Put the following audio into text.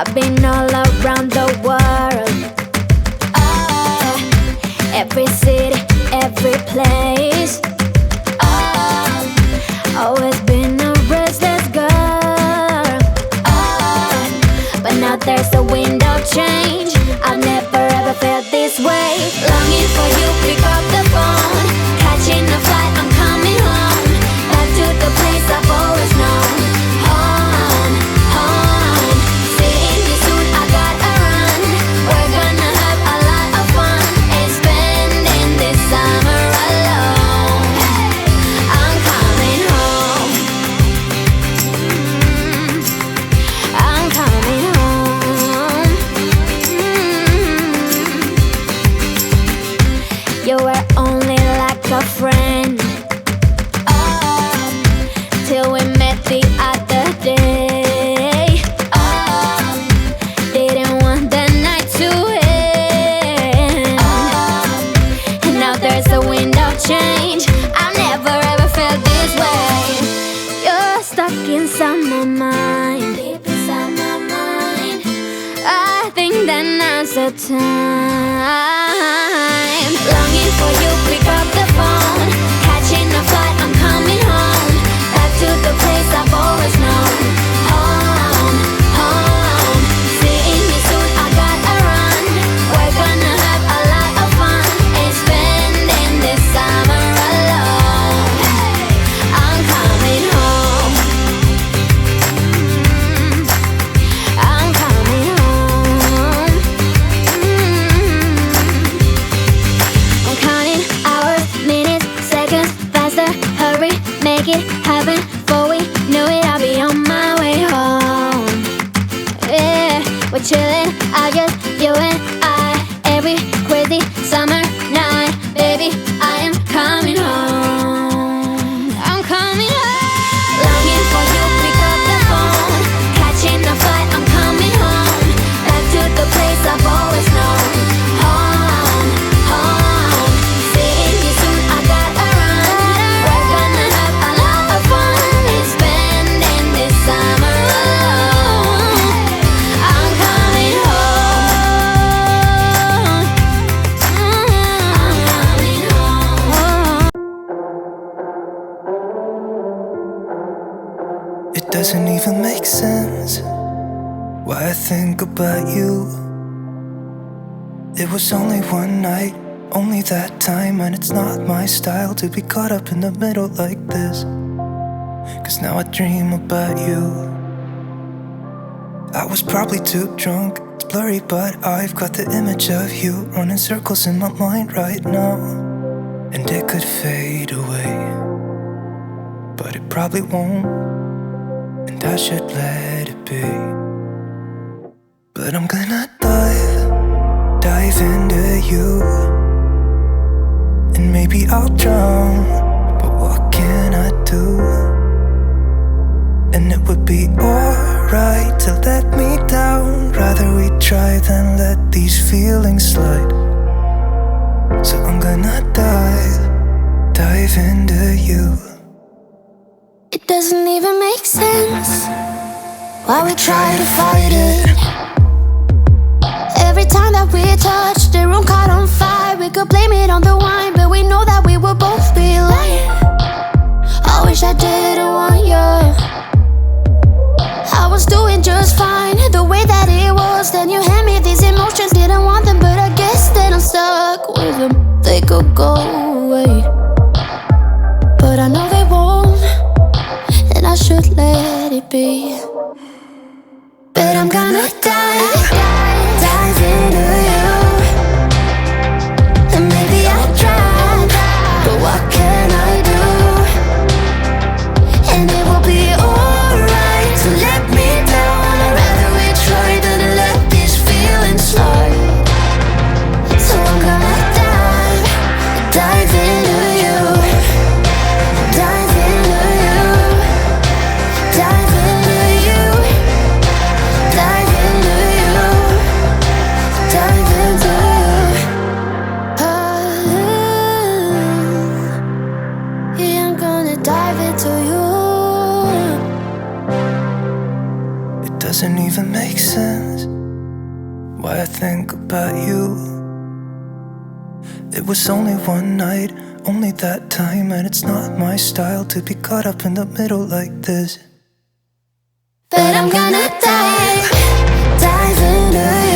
I've been all around the world, every city, every place. Always been a restless girl, but now there's a wind of change. I've never ever felt this way. Longing for you, pick up the phone. Catching a flight, I'm coming home. Back to the place I've always known. Home, home. Seeing you soon, I gotta run. We're gonna have a lot of fun and spending this summer alone. I'm coming home. I'm coming home. You were only like a friend, till we met the other day. Didn't want the night to end, and now there's a wind of change. I've never ever felt this way. You're stuck inside my mind, deep inside my mind. I think that now's the time. Longing for you, pick up the phone. Catching a flight, I'm coming home. Back to the place I've always known. Home, home. Seeing you soon, I gotta run. We're gonna have a lot of fun and spending this summer alone. I'm coming home. I'm coming home. I'm counting hours, minutes, seconds, faster. Hurry, make it happen. Before we know it, I'll be on my way home. Yeah, we're chilling, I just, you and I. Every crazy summer night, baby, I am coming home. I'm coming home. Longing for you, pick up the phone. Catching a flight, I'm coming home. Back to the place I've always known. Home, home. Seeing you soon, I gotta run. We're gonna have a lot of fun and spending this summer alone. I'm coming home. I'm coming home. It doesn't even make sense why I think about you. It was only one night, only that time, and it's not my style to be caught up in the middle like this. Cause now I dream about you. I was probably too drunk, it's blurry, but I've got the image of you running circles in my mind right now. And it could fade away, but it probably won't, and I should let it be. But I'm gonna dive into you, and maybe I'll drown, but what can I do? And it would be alright to let me down. Rather we try than let these feelings slide. So I'm gonna dive into you. It doesn't even make sense why we try to fight it. Every time that we touch, the room caught on fire. We could blame it on the wine, but we know that we will both be lying. I wish I didn't want you. I was doing just fine, the way that it was. Then you hand me these emotions, didn't want them, but I guess that I'm stuck with them. They could go away, but I know they won't, and I should let it be. But I'm gonna dive into you, and maybe I'll drown, but what can I do? And it will be alright to let me down. I'd rather we try than let these feelings slide. So I'm gonna dive into you, dive into you, dive into you, dive into you. even make sense why I think about you. It was only one night, only that time, and it's not my style to be caught up in the middle like this. But I'm gonna dive into